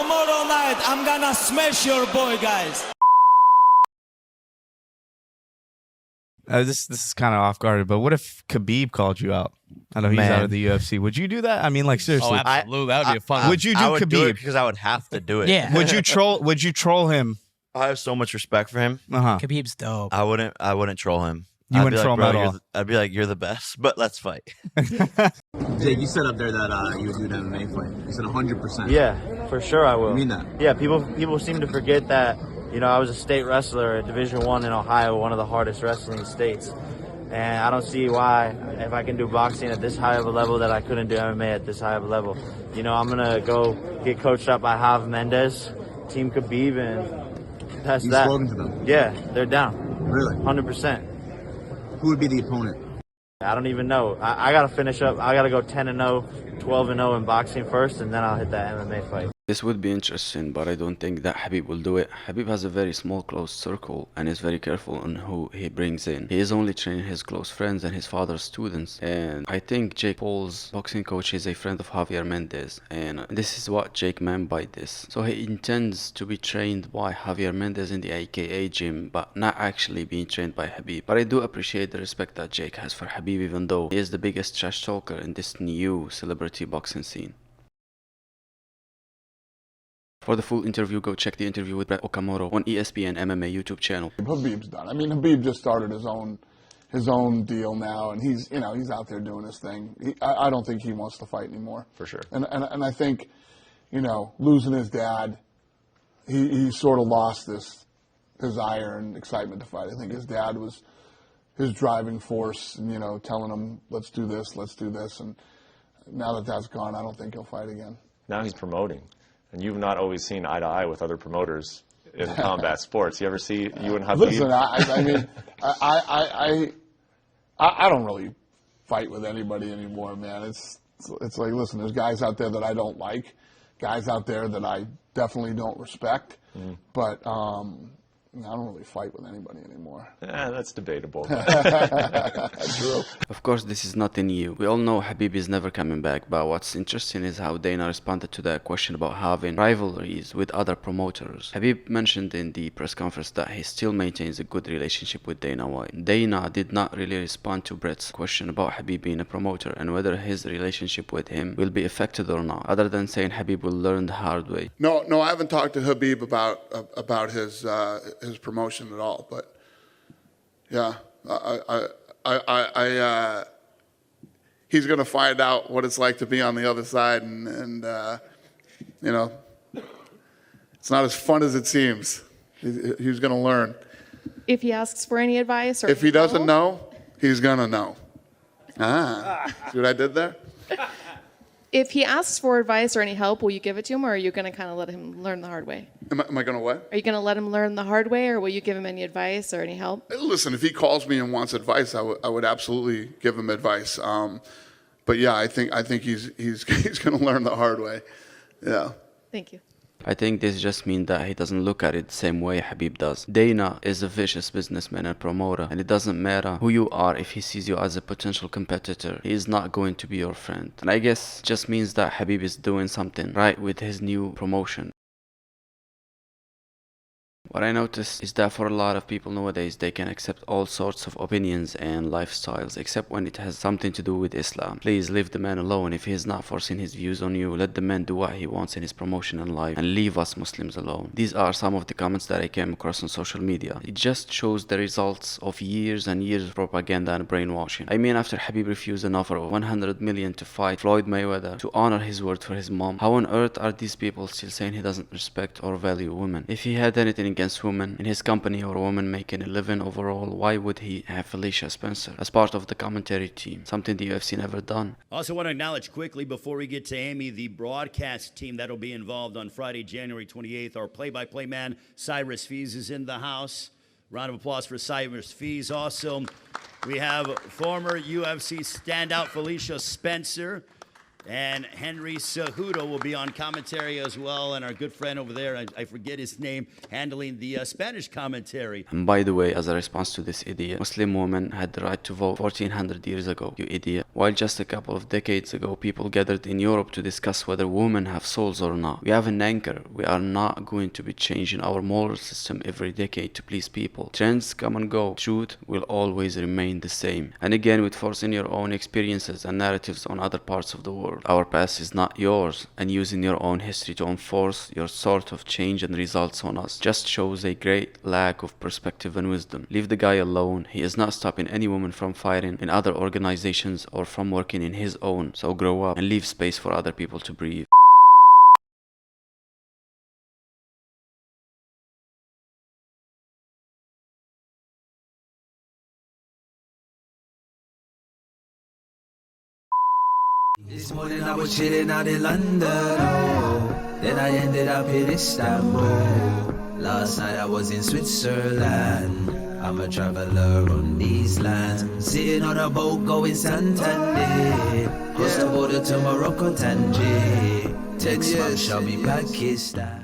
tomorrow night, I'm gonna smash your boy, guys. This is kind of off guard, but what if Khabib called you out? I know he's out of the UFC. Would you do that? I mean, like seriously. Oh, absolutely. That would be a fun. Would you do I would Khabib? do it because I would have to do it. Yeah. Would you troll him? I have so much respect for him. Khabib's dope. I wouldn't troll him. You wouldn't troll him at all. I'd be like, you're the best, but let's fight. Jake, you said up there that you would do an MMA fight. You said 100%. Yeah, for sure I will. You mean that? Yeah, people seem to forget that, you know, I was a state wrestler at Division I in Ohio, one of the hardest wrestling states. And I don't see why, if I can do boxing at this high of a level, that I couldn't do MMA at this high of a level. You know, I'm going to go get coached up by Jav Mendez, Team Khabib, and that's You've that. spoken to them? Yeah, they're down. Really? 100%. Who would be the opponent? I don't even know. I got to finish up. I got to go 10-0, 12-0 in boxing first, and then I'll hit that MMA fight. This would be interesting, but I don't think that Khabib will do it. Khabib has a very small, close circle and is very careful on who he brings in. He is only training his close friends and his father's students. And I think Jake Paul's boxing coach is a friend of Javier Mendez. And this is what Jake meant by this. So he intends to be trained by Javier Mendez in the AKA gym, but not actually being trained by Khabib. But I do appreciate the respect that Jake has for Khabib, even though he is the biggest trash talker in this new celebrity boxing scene. For the full interview, go check the interview with Brett Okamoto on ESPN MMA YouTube channel. Habib's done. I mean, Khabib just started his own deal now, and he's out there doing his thing. I don't think he wants to fight anymore. For sure. And I think, losing his dad, he sort of lost this desire and excitement to fight. I think his dad was his driving force, and, telling him, let's do this. And now that that's gone, I don't think he'll fight again. Now he's promoting. And you've not always seen eye to eye with other promoters in combat sports. You ever see you and Khabib? Listen, I mean, I don't really fight with anybody anymore, man. It's like, listen, there's guys out there that I don't like, guys out there that I definitely don't respect, but I don't really fight with anybody anymore. Yeah, that's debatable. True. Of course, this is nothing new. We all know Khabib is never coming back, but what's interesting is how Dana responded to the question about having rivalries with other promoters. Khabib mentioned in the press conference that he still maintains a good relationship with Dana White. Dana did not really respond to Brett's question about Khabib being a promoter and whether his relationship with him will be affected or not, other than saying Khabib will learn the hard way. No, I haven't talked to Khabib about his promotion at all, but yeah, he's going to find out what it's like to be on the other side, and it's not as fun as it seems. He's going to learn. If he asks for any advice, or if he doesn't know, he's going to know. See what I did there? If he asks for advice or any help, will you give it to him, or are you going to kind of let him learn the hard way? Am I going to what? Are you going to let him learn the hard way, or will you give him any advice or any help? Listen, if he calls me and wants advice, I would absolutely give him advice. But yeah, I think he's going to learn the hard way. Yeah. Thank you. I think this just means that he doesn't look at it the same way Khabib does. Dana is a vicious businessman and promoter, and it doesn't matter who you are. If he sees you as a potential competitor, he is not going to be your friend. And I guess it just means that Khabib is doing something right with his new promotion. What I noticed is that for a lot of people nowadays, they can accept all sorts of opinions and lifestyles, except when it has something to do with Islam. Please leave the man alone. If he is not forcing his views on you, let the man do what he wants in his promotion and life, and leave us Muslims alone. These are some of the comments that I came across on social media. It just shows the results of years and years of propaganda and brainwashing. I mean, after Khabib refused an offer of $100 million to fight Floyd Mayweather to honor his word for his mom, how on earth are these people still saying he doesn't respect or value women? If he had anything against women in his company or a woman making a living overall, why would he have Felicia Spencer as part of the commentary team? Something the UFC never done. Also want to acknowledge quickly before we get to Amy, the broadcast team that'll be involved on Friday, January 28th. Our play-by-play man, Cyrus Fees, is in the house. Round of applause for Cyrus Fees. Also, we have former UFC standout Felicia Spencer. And Henry Cejudo will be on commentary as well. And our good friend over there, I forget his name, handling the Spanish commentary. And by the way, as a response to this idiot, Muslim women had the right to vote 1400 years ago, you idiot. While just a couple of decades ago, people gathered in Europe to discuss whether women have souls or not. We have an anchor. We are not going to be changing our moral system every decade to please people. Trends come and go. Truth will always remain the same. And again, with forcing your own experiences and narratives on other parts of the world. Our past is not yours, and using your own history to enforce your sort of change and results on us just shows a great lack of perspective and wisdom. Leave the guy alone. He is not stopping any woman from fighting in other organizations or from working in his own. So grow up and leave space for other people to breathe. This morning I was chilling out in London, oh. Then I ended up in Istanbul. Last night I was in Switzerland. I'm a traveler on these lands. Sitting on a boat going Santander. Cross the border to Morocco, Tangier. Text from Shelby, Pakistan.